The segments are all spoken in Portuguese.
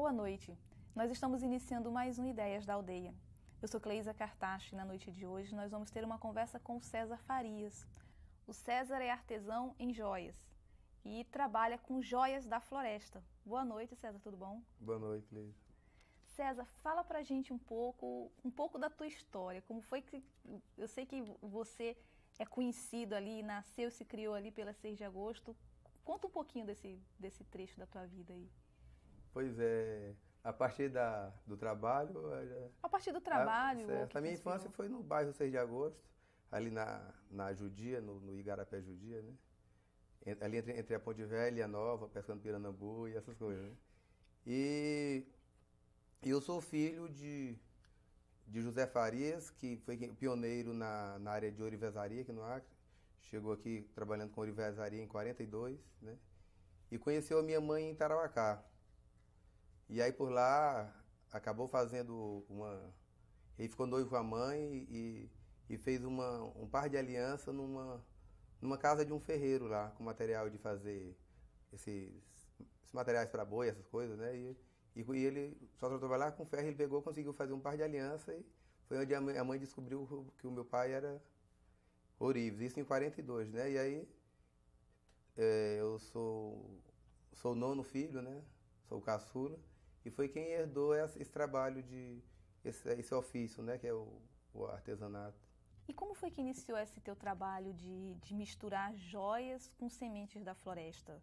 Boa noite. Nós estamos iniciando mais um Ideias da Aldeia. Eu sou Cleisa Cartache e na noite de hoje nós vamos ter uma conversa com o César Farias. O César é artesão em joias e trabalha com joias da floresta. Boa noite, César, tudo bom? Boa noite, Cleisa. César, fala pra gente um pouco da tua história. Como foi que... Eu sei que você é conhecido ali, nasceu e se criou ali pela 6 de agosto. Conta um pouquinho desse trecho da tua vida aí. Pois é, a partir do trabalho... A partir do trabalho... A minha infância foi no bairro 6 de agosto, ali na Judia, no Igarapé Judia, né? Ali entre a Ponte Velha e a Nova, pescando piranambu e essas coisas, né? E eu sou filho de José Farias, que foi pioneiro na área de ourivesaria aqui no Acre. Chegou aqui trabalhando com ourivesaria em 42, né? E conheceu a minha mãe em Tarauacá. E aí por lá acabou fazendo ele ficou noivo com a mãe e fez um par de aliança numa casa de um ferreiro lá, com material de fazer esses materiais para boi, essas coisas, né? E ele só trabalhava com ferro, ele conseguiu fazer um par de aliança e foi onde a mãe descobriu que o meu pai era ourives, isso em 42, né? E aí eu sou o nono filho, né? Sou o caçula. E foi quem herdou esse trabalho esse ofício, né, que é o artesanato. E como foi que iniciou esse teu trabalho de misturar joias com sementes da floresta?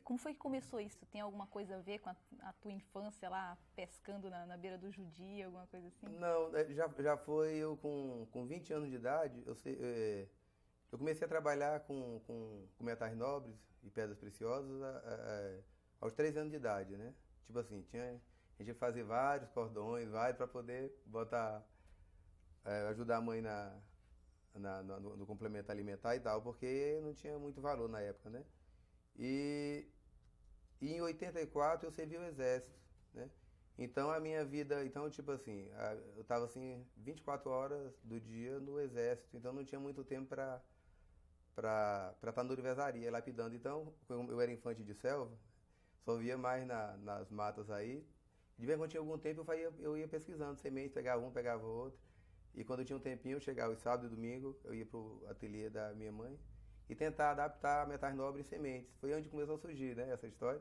Como foi que começou isso? Tem alguma coisa a ver com a tua infância lá, pescando na beira do Judia, alguma coisa assim? Não, já foi eu com 20 anos de idade, eu comecei a trabalhar com metais nobres e pedras preciosas aos 3 anos de idade, né? Tipo assim, a gente ia fazer vários cordões, para poder ajudar a mãe no complemento alimentar e tal, porque não tinha muito valor na época, né? E em 84 eu servi o exército, né? Então a minha vida, tipo assim, eu tava assim 24 horas do dia no exército, então não tinha muito tempo para estar na ourivesaria, lapidando. Então, como eu era infante de selva, só via mais nas matas aí. De vez em quando tinha algum tempo, eu ia pesquisando sementes, pegava um, pegava outro. E quando eu tinha um tempinho, eu chegava sábado e domingo, eu ia pro ateliê da minha mãe e tentar adaptar metais nobres em sementes. Foi onde começou a surgir, né, essa história.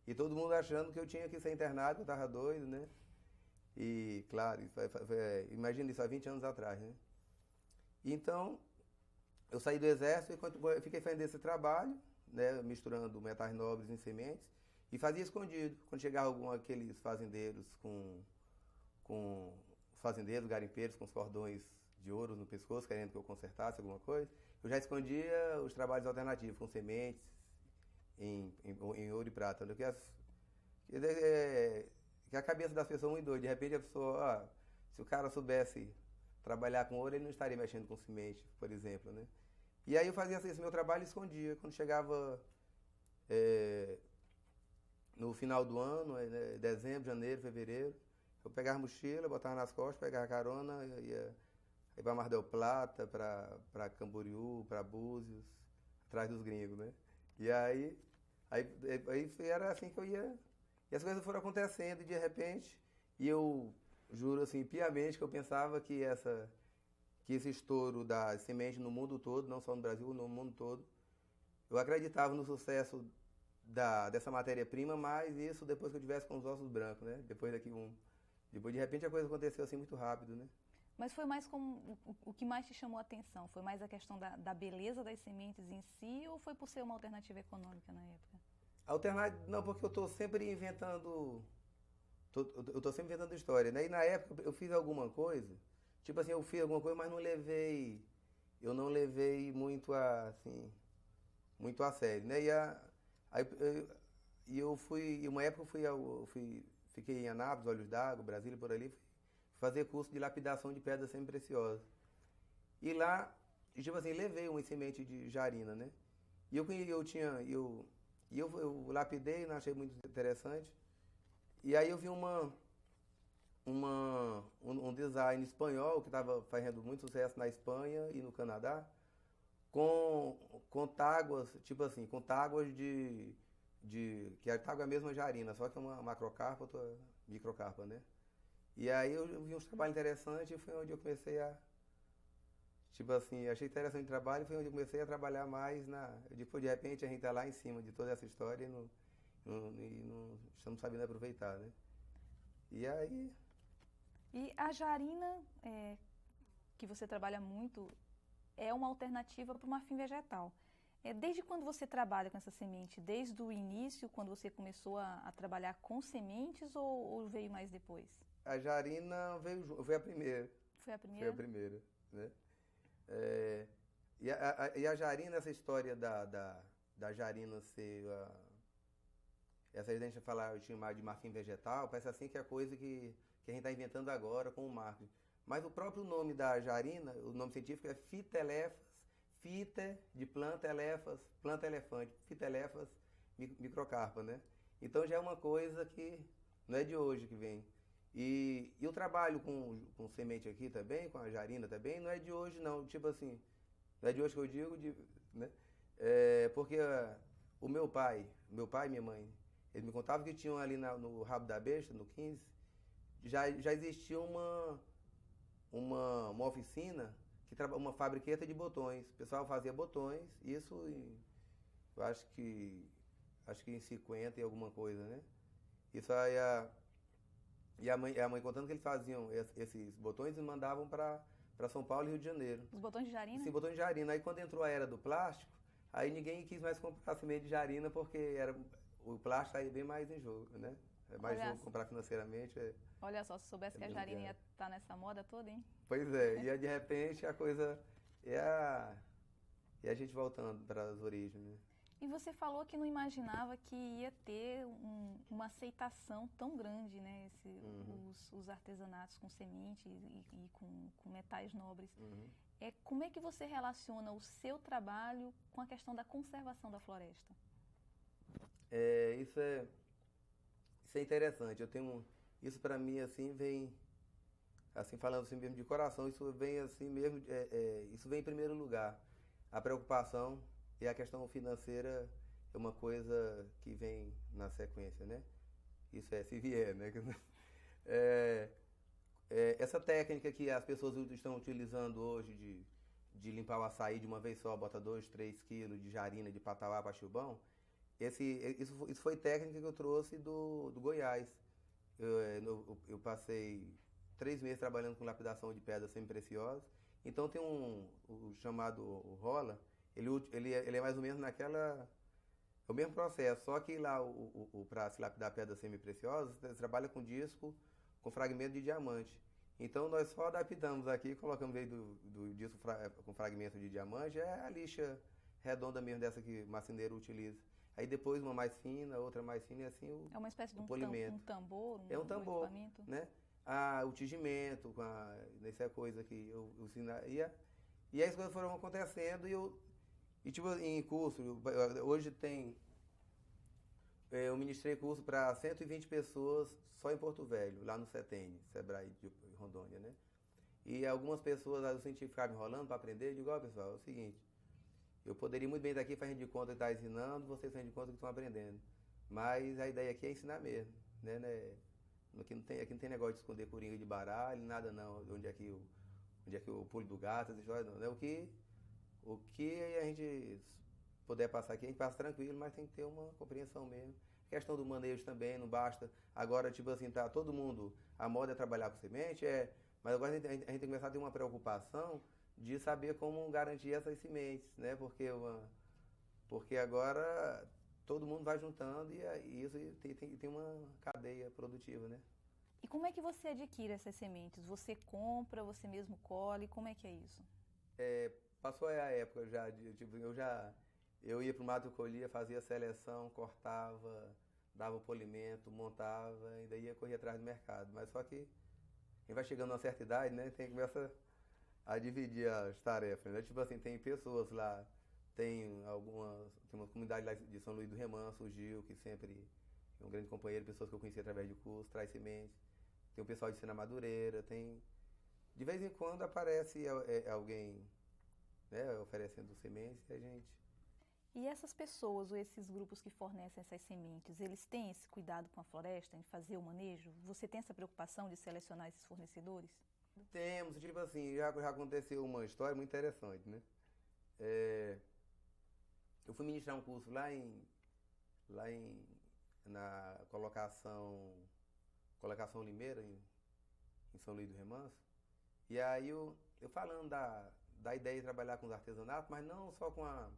E todo mundo achando que eu tinha que ser internado, que eu tava doido, né? E, claro, imagina isso há 20 anos atrás, né? Então, eu saí do exército e fiquei fazendo esse trabalho, né, misturando metais nobres em sementes. E fazia escondido. Quando chegava aqueles fazendeiros fazendeiros, garimpeiros com os cordões de ouro no pescoço, querendo que eu consertasse alguma coisa, eu já escondia os trabalhos alternativos, com sementes em ouro e prata. Que a cabeça das pessoas é muito doida. De repente a pessoa, se o cara soubesse trabalhar com ouro, ele não estaria mexendo com semente, por exemplo, né? E aí eu fazia esse meu trabalho e escondia. Quando chegava no final do ano, né, dezembro, janeiro, fevereiro, eu pegava a mochila, botava nas costas, pegava a carona, ia para Mar del Plata, para Camboriú, para Búzios, atrás dos gringos, né? E aí era assim que eu ia. E as coisas foram acontecendo e de repente, e eu juro assim, piamente, que eu pensava que esse estouro da semente no mundo todo, não só no Brasil, no mundo todo, eu acreditava no sucesso dessa matéria-prima, mas isso depois que eu tivesse com os ossos brancos, né? Depois de repente a coisa aconteceu assim muito rápido, né? Mas foi mais como o que mais te chamou a atenção? Foi mais a questão da beleza das sementes em si ou foi por ser uma alternativa econômica na época? Não, porque eu estou sempre inventando história, né? E na época eu fiz alguma coisa, tipo assim, eu fiz alguma coisa, mas eu não levei muito a sério, né? Uma época fiquei em Anápolis, Olhos d'Água, Brasília, por ali, fui fazer curso de lapidação de pedras semi-preciosas. E lá, tipo assim, levei uma semente de jarina, né? E eu lapidei, não achei muito interessante. E aí eu vi um design espanhol que estava fazendo muito sucesso na Espanha e no Canadá, com táguas, tipo assim, com táguas que está com a mesma jarina, só que é uma macrocarpa, outra microcarpa, né? E aí eu vi uns trabalhos interessantes e foi onde eu comecei a, tipo assim, achei interessante o trabalho e foi onde eu comecei a trabalhar mais depois de repente a gente está lá em cima de toda essa história e não estamos sabendo aproveitar, né? E aí... E a jarina, que você trabalha muito, é uma alternativa para o marfim vegetal. Desde quando você trabalha com essa semente? Desde o início, quando você começou a trabalhar com sementes ou veio mais depois? A jarina foi a primeira. Foi a primeira? Foi a primeira, né? E a jarina, essa história da jarina ser... essa a gente falar, chamar de marfim vegetal, parece assim que é coisa que a gente está inventando agora com o marfim. Mas o próprio nome da jarina, o nome científico é Phytelephas, fita de planta, elefas, planta elefante, Phytelephas microcarpa, né? Então já é uma coisa que não é de hoje que vem. E o trabalho com semente aqui também, com a jarina também, não é de hoje não, tipo assim, não é de hoje que eu digo, né? Porque o meu pai e minha mãe, eles me contavam que tinham ali no Rabo da Besta, no 15, já existia uma oficina, uma fabriqueta de botões. O pessoal fazia botões, isso eu acho que em 50 e alguma coisa, né? Isso aí e a mãe contando que eles faziam esses botões e mandavam para São Paulo e Rio de Janeiro. Os botões de jarina? Sim, botões de jarina. Aí quando entrou a era do plástico, aí ninguém quis mais comprar semente de jarina porque o plástico aí bem mais em jogo, né? É mais jogo comprar financeiramente. Olha só, se soubesse que a jarina ia estar nessa moda toda, hein? Pois é, e aí, de repente a coisa é a gente voltando para as origens, né? E você falou que não imaginava que ia ter uma aceitação tão grande, né? Os artesanatos com semente e com metais nobres. Uhum. Como é que você relaciona o seu trabalho com a questão da conservação da floresta? Isso é interessante. Isso para mim assim vem, assim falando assim mesmo de coração, isso vem assim mesmo, isso vem em primeiro lugar. A preocupação e a questão financeira é uma coisa que vem na sequência, né? Isso se vier, né? Essa técnica que as pessoas estão utilizando hoje de limpar o açaí de uma vez só, bota 2, 3 quilos de jarina de patauá para chubão, isso foi técnica que eu trouxe do Goiás. Eu passei 3 meses trabalhando com lapidação de pedras semi-preciosas. Então tem o chamado rola, ele é mais ou menos é o mesmo processo, só que lá para se lapidar pedras semi-preciosas, você trabalha com disco, com fragmento de diamante. Então nós só adaptamos aqui, colocamos meio do disco com fragmento de diamante, é a lixa redonda mesmo dessa que o marceneiro utiliza. Aí depois uma mais fina, outra mais fina e assim é uma espécie de um tambor, um tambor, equipamento, né? O tingimento, essa coisa que eu ensinaria. E aí as coisas foram acontecendo e tipo, em curso, hoje eu ministrei curso para 120 pessoas só em Porto Velho, lá no CETENI, Sebrae de Rondônia, né? E algumas pessoas, eu senti que ficava enrolando para aprender, eu digo, ó pessoal, é o seguinte, eu poderia muito bem daqui fazendo de conta que está ensinando, vocês fazendo de conta que estão aprendendo. Mas a ideia aqui é ensinar mesmo, né? Aqui não tem negócio de esconder coringa de baralho, nada não, onde é que o pulo do gato, essa história não, né? O que a gente puder passar aqui, a gente passa tranquilo, mas tem que ter uma compreensão mesmo. Questão do manejo também, não basta. Agora, tipo assim, tá todo mundo, a moda é trabalhar com semente, mas agora a gente tem que começar a ter uma preocupação de saber como garantir essas sementes, né? Porque agora todo mundo vai juntando e isso tem uma cadeia produtiva, né? E como é que você adquire essas sementes? Você compra, você mesmo colhe, como é que é isso? Passou a época já, tipo, eu ia pro mato, colhia, fazia seleção, cortava, dava o polimento, montava, ainda ia correr atrás do mercado. Mas só que a gente vai chegando a uma certa idade, né? Começa a dividir as tarefas, né? Tipo assim, tem pessoas lá, tem uma comunidade lá de São Luís do Remanso, o Gil, que sempre é um grande companheiro, pessoas que eu conheci através de curso, traz sementes. Tem o pessoal de Sena Madureira, de vez em quando aparece alguém, né, oferecendo sementes e a gente... E essas pessoas ou esses grupos que fornecem essas sementes, eles têm esse cuidado com a floresta, em fazer o manejo? Você tem essa preocupação de selecionar esses fornecedores? Temos, tipo assim, já aconteceu uma história muito interessante, né? É, eu fui ministrar um curso lá em na colocação Limeira, em São Luís do Remanso. E aí eu falando da ideia de trabalhar com os artesanatos, mas não só com a.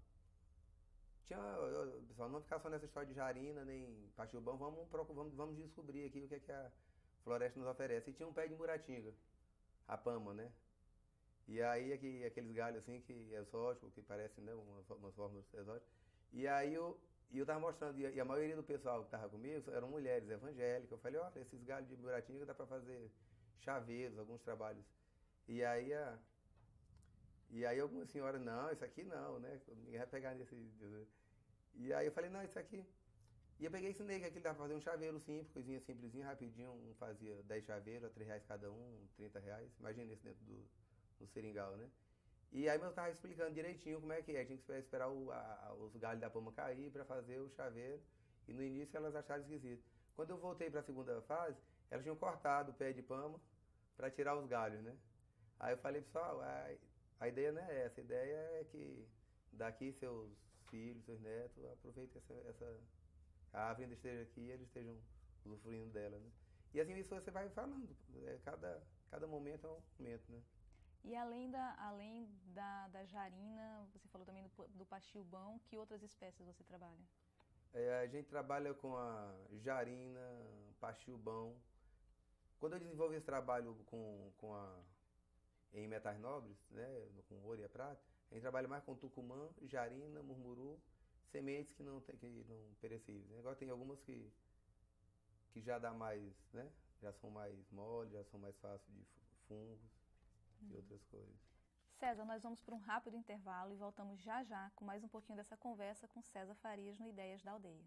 Pessoal, não ficar só nessa história de jarina, nem pastiubão, vamos descobrir aqui o que é que a floresta nos oferece. E tinha um pé de muratinga, a pama, né? E aí aqueles galhos assim que é exótico, que parecem, né, umas formas exóticas. E aí eu tava mostrando, e a maioria do pessoal que tava comigo eram mulheres evangélicas. Eu falei, olha, esses galhos de muratinga dá para fazer chaveiros, alguns trabalhos. E aí alguma senhora, não, isso aqui não, né? Ninguém vai pegar nesse. E aí eu falei, não, isso aqui. E eu peguei e ensinei que aquilo dava pra fazer um chaveiro simples, coisinha simplesinha, rapidinho, fazia 10 chaveiros a R$ 3 cada um, R$ 30. Imagina isso dentro do seringal, né? E aí eu tava explicando direitinho como é que é. Tinha que esperar os galhos da pama cair para fazer o chaveiro. E no início elas acharam esquisito. Quando eu voltei para a segunda fase, elas tinham cortado o pé de pama para tirar os galhos, né? Aí eu falei, pessoal, a ideia não é essa. A ideia é que daqui seus filhos, seus netos, aproveitem essa a árvore ainda esteja aqui e eles estejam usufruindo dela, né? E assim isso você vai falando. Cada momento é um momento, né? E além da jarina, você falou também do pastiubão, que outras espécies você trabalha? A gente trabalha com a jarina, pastiubão. Quando eu desenvolvi esse trabalho em metais nobres, né, com ouro e a prata, a gente trabalha mais com tucumã, jarina, murmuru, sementes que não perecíveis, né? Agora tem algumas que já dá mais, né? Já são mais moles, já são mais fáceis de fungos e outras coisas. César, nós vamos para um rápido intervalo e voltamos já já com mais um pouquinho dessa conversa com César Farias no Ideias da Aldeia.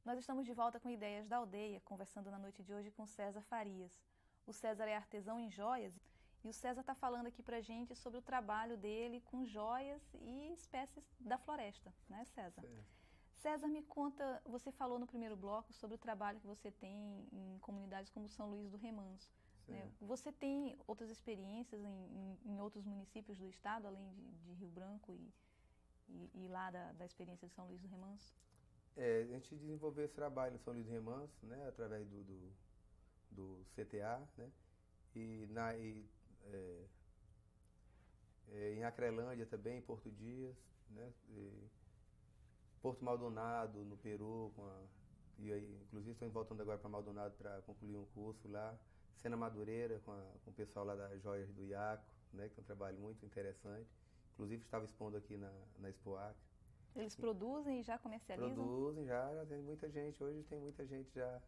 Nós estamos de volta com Ideias da Aldeia, conversando na noite de hoje com César Farias. O César é artesão em joias e o César está falando aqui pra gente sobre o trabalho dele com joias e espécies da floresta, né, César? Certo. César, me conta, você falou no primeiro bloco sobre o trabalho que você tem em comunidades como São Luís do Remanso, né? Você tem outras experiências em outros municípios do estado, além de Rio Branco e lá da experiência de São Luís do Remanso? A gente desenvolveu esse trabalho em São Luís do Remanso, né, através do CTA, né, em Acrelândia também, em Porto Dias, né, Porto Maldonado, no Peru, e aí, inclusive estou voltando agora para Maldonado para concluir um curso lá, Sena Madureira, com o pessoal lá das joias do Iaco, né, que é um trabalho muito interessante, inclusive estava expondo aqui na Expoac. Eles produzem e já comercializam? Produzem, já tem muita gente. Hoje tem muita gente já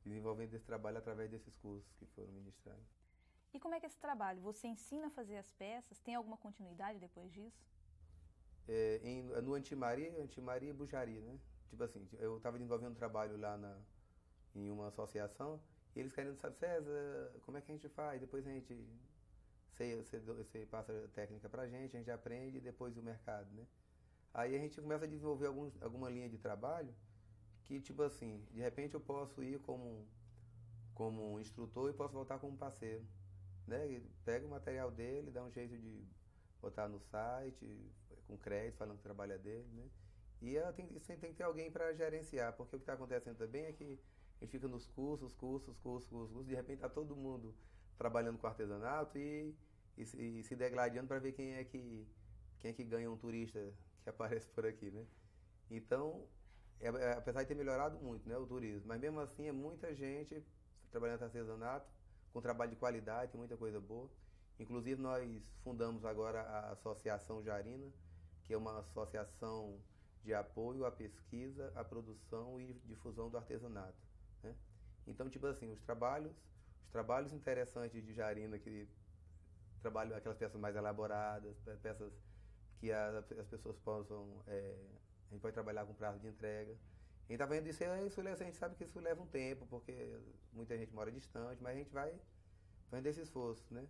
desenvolvendo esse trabalho através desses cursos que foram ministrados. E como é que é esse trabalho? Você ensina a fazer as peças? Tem alguma continuidade depois disso? No Antimaria e Bujaria, né? Tipo assim, eu estava desenvolvendo um trabalho lá em uma associação e eles querendo saber, César, como é que a gente faz? Depois você passa a técnica pra gente, a gente aprende e depois o mercado, né? Aí a gente começa a desenvolver alguma linha de trabalho que, tipo assim, de repente eu posso ir como um instrutor e posso voltar como parceiro, né? E pega o material dele, dá um jeito de botar no site, com crédito, falando que trabalha dele, né? E tem que ter alguém para gerenciar, porque o que está acontecendo também é que a gente fica nos cursos, de repente está todo mundo trabalhando com artesanato e se degladiando para ver quem é que ganha um turista que aparece por aqui, né? Então, apesar de ter melhorado muito, né, o turismo, mas mesmo assim é muita gente trabalhando com artesanato, com trabalho de qualidade, tem muita coisa boa. Inclusive nós fundamos agora a Associação Jarina, que é uma associação de apoio à pesquisa, à produção e difusão do artesanato, né? Então, tipo assim, os trabalhos interessantes de Jarina, que trabalham aquelas peças mais elaboradas, peças que as pessoas possam, a gente pode trabalhar com prazo de entrega. A gente está vendo isso, a gente sabe que isso leva um tempo, porque muita gente mora distante, mas a gente vai fazendo esse esforço, né?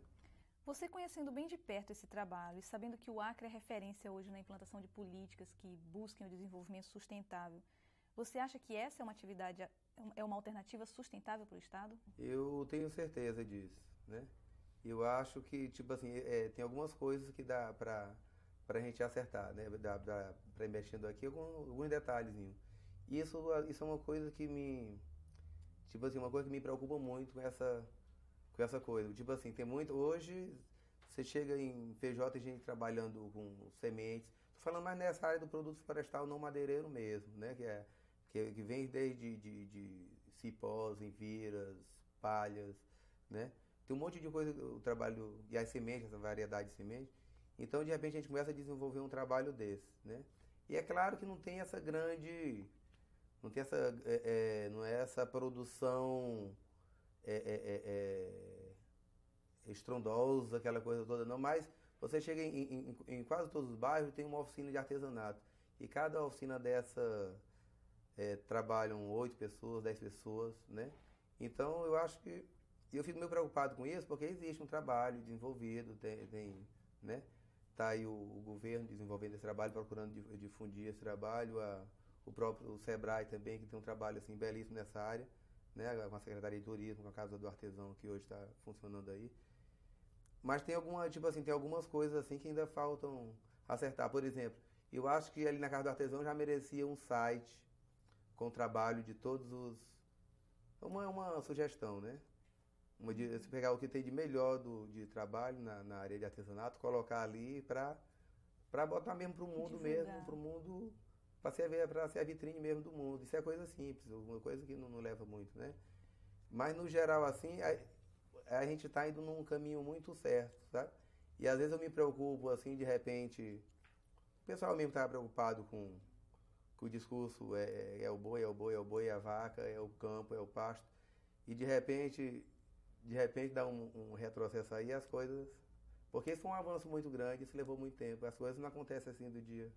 Você conhecendo bem de perto esse trabalho e sabendo que o Acre é referência hoje na implantação de políticas que busquem o desenvolvimento sustentável, você acha que essa é uma atividade, é uma alternativa sustentável para o Estado? Eu tenho certeza disso, né? Eu acho que, tipo assim, tem algumas coisas que dá para a gente acertar, né? Dá para investindo aqui alguns detalhezinhos. Isso é uma coisa que tipo assim, uma coisa que me preocupa muito com essa coisa. Tipo assim, tem muito, hoje você chega em PJ, tem gente trabalhando com sementes. Tô falando mais nessa área do produto florestal não madeireiro mesmo, né? Que vem desde de cipós, enviras, palhas, né? Tem um monte de coisa, o trabalho, e as sementes, essa variedade de sementes. Então, de repente, a gente começa a desenvolver um trabalho desse, né? E é claro que não tem essa grande, não tem essa, não é essa produção é, é, estrondosa, aquela coisa toda, não, mas você chega em quase todos os bairros, tem uma oficina de artesanato. E cada oficina dessa trabalham 8 pessoas, 10 pessoas, né? Então, eu acho que eu fico meio preocupado com isso, porque existe um trabalho desenvolvido, né? Tá aí o governo desenvolvendo esse trabalho, procurando difundir esse trabalho, o próprio Sebrae também, que tem um trabalho assim belíssimo nessa área, né? Com a Secretaria de Turismo, com a Casa do Artesão, que hoje está funcionando aí. Mas tem algumas coisas assim que ainda faltam acertar. Por exemplo, eu acho que ali na Casa do Artesão já merecia um site com o trabalho de todos os... Uma sugestão, né? Se pegar o que tem de melhor de trabalho na área de artesanato, colocar ali para botar mesmo para o mundo mesmo, para o mundo, para ser a vitrine mesmo do mundo. Isso é coisa simples, uma coisa que não leva muito, né? Mas no geral assim, a gente está indo num caminho muito certo, sabe? E às vezes eu me preocupo assim, de repente, o pessoal mesmo está preocupado com o discurso é o boi, é o boi, é o boi, é a vaca, é o campo, é o pasto, e de repente dá um retrocesso aí, as coisas. Porque isso foi um avanço muito grande, isso levou muito tempo. As coisas não acontecem assim do dia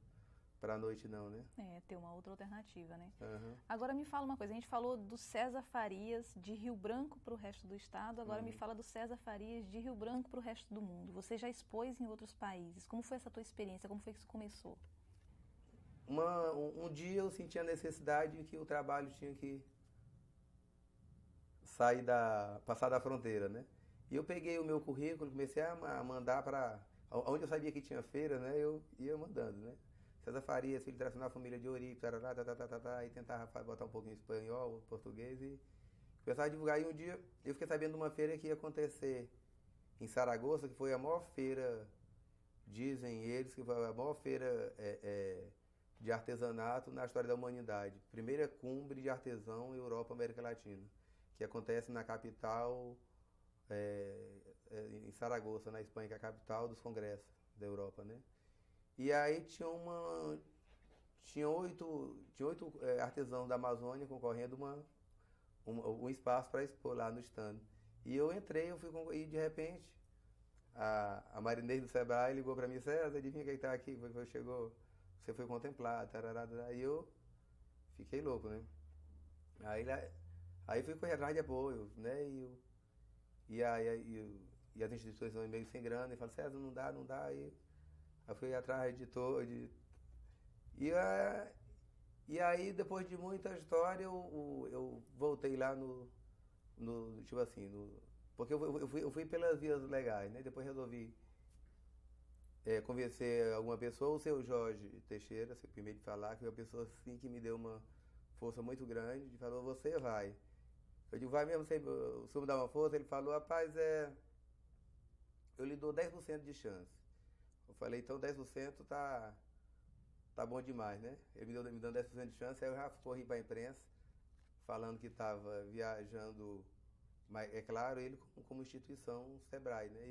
para a noite, não, né? Ter uma outra alternativa, né? Uhum. Agora me fala uma coisa, a gente falou do César Farias de Rio Branco para o resto do estado, agora me fala do César Farias de Rio Branco para o resto do mundo. Você já expôs em outros países, como foi essa tua experiência, como foi que isso começou? Um dia eu senti a necessidade de que o trabalho tinha que passar da fronteira, né? E eu peguei o meu currículo, comecei a mandar para onde eu sabia que tinha feira, né? Eu ia mandando, né? César Farias, filho tradicional, família de Oripe, tarará, e tentava botar um pouquinho em espanhol, português e começava a divulgar. E um dia eu fiquei sabendo de uma feira que ia acontecer em Saragoça, que foi a maior feira, dizem eles, que foi a maior feira de artesanato na história da humanidade. Primeira cumbre de artesão Europa, América Latina, que acontece na capital, em Saragoça, na Espanha, que é a capital dos congressos da Europa, né? E aí tinha oito artesãos da Amazônia concorrendo um espaço para expor lá no stand. E eu entrei, e de repente a Marinês do Sebrae ligou para mim: César, adivinha quem está aqui? Chegou, você foi contemplado, tarará, e eu fiquei louco, né? Aí fui correr atrás de apoio, né? E as instituições meio sem grana, e falaram: César, não dá. Aí eu fui atrás e aí, depois de muita história, eu voltei lá tipo assim, porque eu fui pelas vias legais, né? Depois resolvi convencer alguma pessoa, o seu Jorge Teixeira, seu primeiro de falar, que foi uma pessoa assim que me deu uma força muito grande, e falou: você vai. Eu digo: vai mesmo, o senhor me dá uma força? Ele falou: rapaz, eu lhe dou 10% de chance. Eu falei: então 10% tá bom demais, né? Ele me dando 10% de chance, aí eu já corri para a imprensa, falando que estava viajando, mas é claro, ele como instituição, Sebrae, né?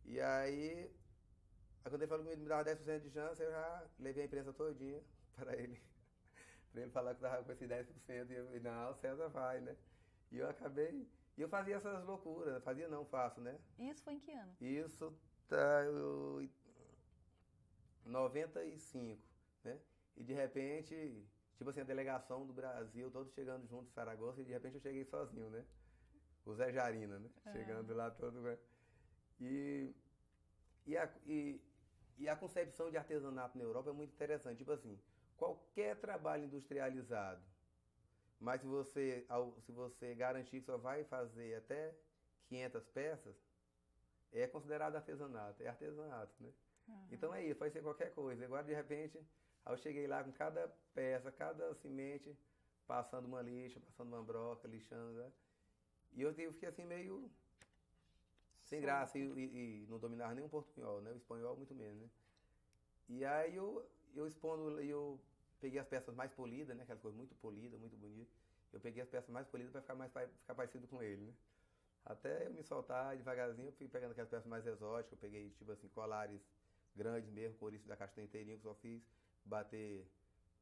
E aí quando ele falou que me dava 10% de chance, eu já levei a imprensa todinha para ele falar que eu tava com esse 10%. E eu, não, o César vai, né? E eu acabei. E eu fazia essas loucuras. Fazia não, faço, né? E isso foi em que ano? Isso tá. 95, né? E de repente, tipo assim, a delegação do Brasil, todos chegando juntos em Saragoça, e de repente eu cheguei sozinho, né? O Zé Jarina, né? Chegando lá todo. E, e a concepção de artesanato na Europa é muito interessante. Tipo assim, qualquer trabalho industrializado, mas se você garantir que só vai fazer até 500 peças, é considerado artesanato, é artesanato, né? Então é isso, pode ser qualquer coisa. Agora, de repente, aí eu cheguei lá com cada peça, cada semente, passando uma lixa, passando uma broca, lixando, né? E eu fiquei assim meio sem graça e não dominava nem o portunhol, né? O espanhol muito menos, né? E aí eu peguei as peças mais polidas, né? Aquela coisa muito polida, muito bonita. Eu peguei as peças mais polidas para ficar parecido com ele, né? Até eu me soltar devagarzinho, eu fui pegando aquelas peças mais exóticas. Eu peguei, tipo assim, colares grandes mesmo, couriço da castanha inteirinho, que só fiz bater,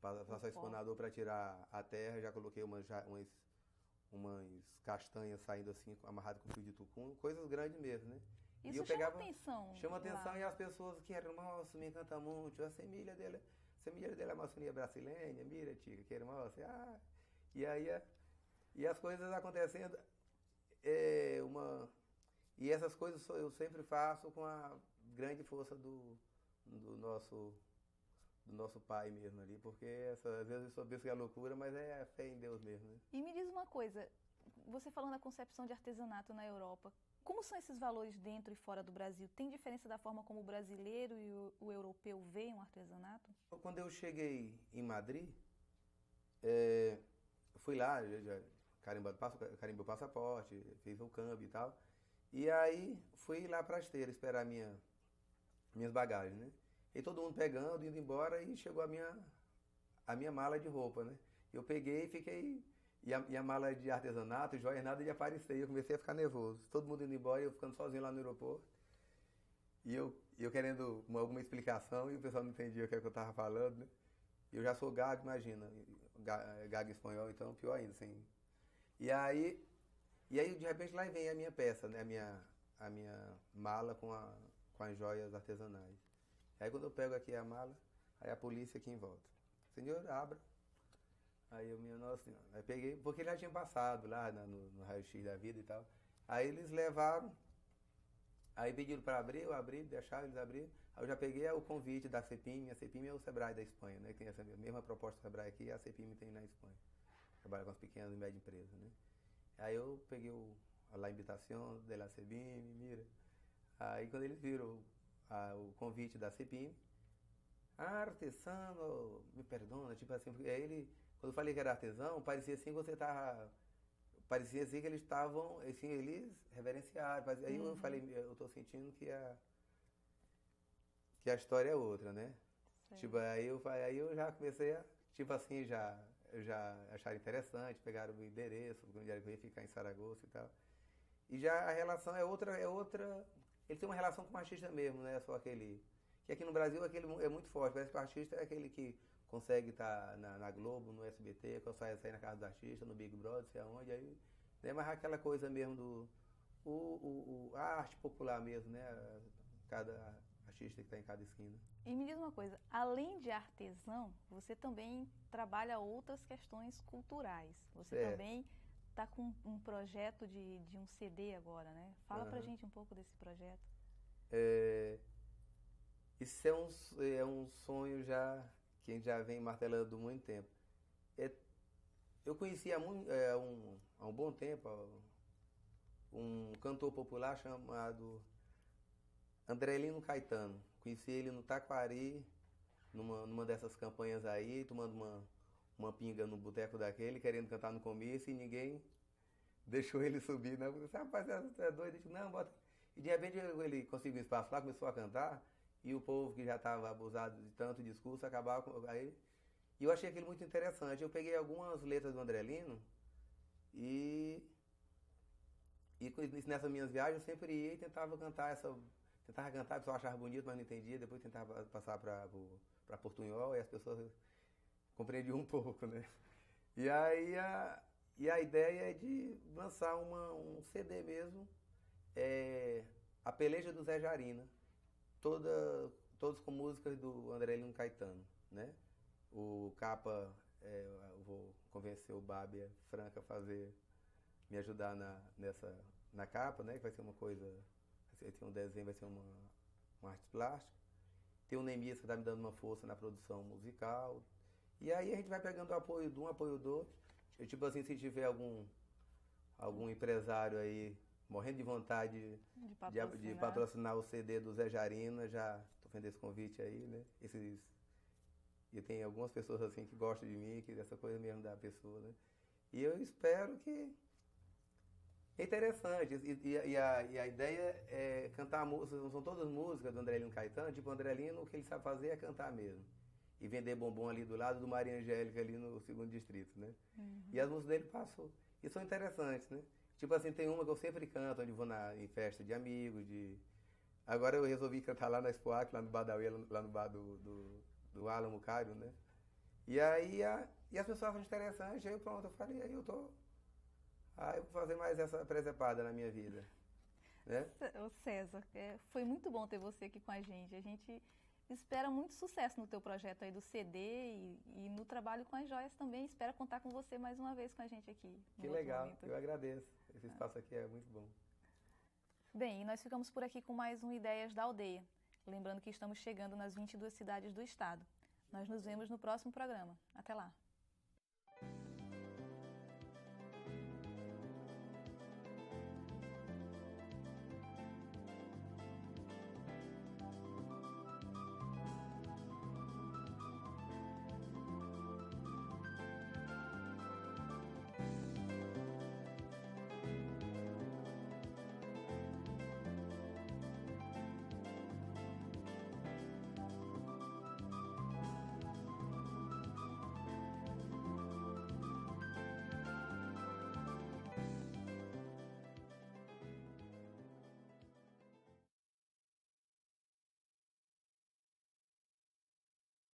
passar espanador para tirar a terra. Já coloquei umas castanhas saindo assim, amarrado com fio de tucum, coisas grandes mesmo, né? Isso e eu chama pegava, atenção. Chama atenção lá. E as pessoas que eram, nossa, me encanta muito, a semilha dela é maçonia brasileira, mira, tia, que hermosa, e aí, e as coisas acontecendo, e essas coisas eu sempre faço com a grande força do nosso pai mesmo ali, porque às vezes eu penso que é loucura, mas é fé em Deus mesmo, né? E me diz uma coisa, você falando da concepção de artesanato na Europa, como são esses valores dentro e fora do Brasil? Tem diferença da forma como o brasileiro e o europeu veem um artesanato? Quando eu cheguei em Madrid, fui lá, já carimbei o passaporte, fiz o câmbio e tal, e aí fui lá para a esteira esperar minhas bagagens, né? E todo mundo pegando, indo embora, e chegou a minha mala de roupa, né? Eu peguei e fiquei. E a mala de artesanato, joias, nada de aparecer. Eu comecei a ficar nervoso. Todo mundo indo embora e eu ficando sozinho lá no aeroporto. E eu querendo alguma explicação e o pessoal não entendia o que é que eu estava falando, né? Eu já sou gago, imagina. Gago espanhol, então pior ainda, assim. E aí, de repente, lá vem a minha peça, né? A minha mala com as joias artesanais. Aí quando eu pego aqui a mala, aí a polícia aqui em volta. Senhor, abra. Aí eu, minha nossa senhora. Aí peguei, porque ele já tinha passado lá no raio-x da vida e tal. Aí eles levaram, aí pediram para abrir, eu abri, deixaram eles abrir. Aí eu já peguei o convite da CEPIM. A CEPIM é o Sebrae da Espanha, né? Que tem essa mesma proposta do Sebrae aqui, a CEPIM tem na Espanha. Trabalha com as pequenas e médias empresas, né? Aí eu peguei a invitação da CEPIM, mira. Aí quando eles viram o convite da CEPIM, artesano, me perdona, tipo assim, porque aí quando eu falei que era artesão, parecia assim que você tava, parecia assim que eles estavam, assim, eles reverenciaram, aí eu falei, eu tô sentindo que a história é outra, né? Sim. Tipo, aí eu já comecei a, tipo assim, já acharam interessante, pegaram o endereço, onde eu ia ficar em Saragoça e tal. E já a relação é outra. Ele tem uma relação com o artista mesmo, né? Só aquele. Que aqui no Brasil aquele é muito forte. Parece que o artista é aquele que consegue estar na Globo, no SBT, consegue sair na casa do artista, no Big Brother, sei aonde. Aí, né? Mas aquela coisa mesmo a arte popular mesmo, né? Cada artista que está em cada esquina. E me diz uma coisa, além de artesão, você também trabalha outras questões culturais. Você também está com um projeto de um CD agora, né? Fala pra gente um pouco desse projeto. Isso é um sonho que a gente já vem martelando há muito tempo. Eu conheci há um bom tempo um cantor popular chamado Andrelino Caetano. Conheci ele no Taquari, numa dessas campanhas aí, tomando uma pinga no boteco daquele, querendo cantar no comício, e ninguém deixou ele subir, né? Eu disse, rapaz, você é doido? Eu disse, não, bota. E de repente ele conseguiu um espaço lá, começou a cantar, e o povo que já estava abusado de tanto discurso acabava com. Aí, e eu achei aquilo muito interessante. Eu peguei algumas letras do Andrelino e nessas minhas viagens eu sempre ia e tentava cantar, o pessoal achava bonito, mas não entendia, depois tentava passar para portunhol e as pessoas compreendi um pouco, né? E aí a ideia é de lançar um CD mesmo, A Peleja do Zé Jarina, todos com músicas do André Lino Caetano, né? O capa, eu vou convencer o Bábia Franca a me ajudar na capa, né? Que vai ser uma coisa, tem um desenho, vai ser uma arte plástica. Tem o Nemias que está me dando uma força na produção musical. E aí a gente vai pegando o apoio de um, apoio do outro. Tipo assim, se tiver algum empresário aí morrendo de vontade de patrocinar o CD do Zé Jarina, já estou fazendo esse convite aí, né? E tem algumas pessoas assim que gostam de mim, que essa coisa mesmo da pessoa, né? E eu espero que é interessante. E a ideia é cantar músicas, são todas músicas do André Lino Caetano, tipo o André Lino, o que ele sabe fazer é cantar mesmo. E vender bombom ali do lado do Maria Angélica, ali no 2º Distrito, né? Uhum. E as músicas dele passou. E são interessantes, né? Tipo assim, tem uma que eu sempre canto, onde vou em festa de amigos, Agora eu resolvi cantar lá na Expoac, lá no Badawi, lá no bar do Álamo Cário, né? E aí as pessoas acham interessante, aí pronto, eu falei, aí eu vou fazer mais essa presepada na minha vida, né? Ô César, foi muito bom ter você aqui com a gente. A gente espera muito sucesso no teu projeto aí do CD e no trabalho com as joias também. Espera contar com você mais uma vez com a gente aqui. Que legal, eu agradeço. Esse espaço aqui é muito bom. Bem, e nós ficamos por aqui com mais um Ideias da Aldeia. Lembrando que estamos chegando nas 22 cidades do estado. Nós nos vemos no próximo programa. Até lá!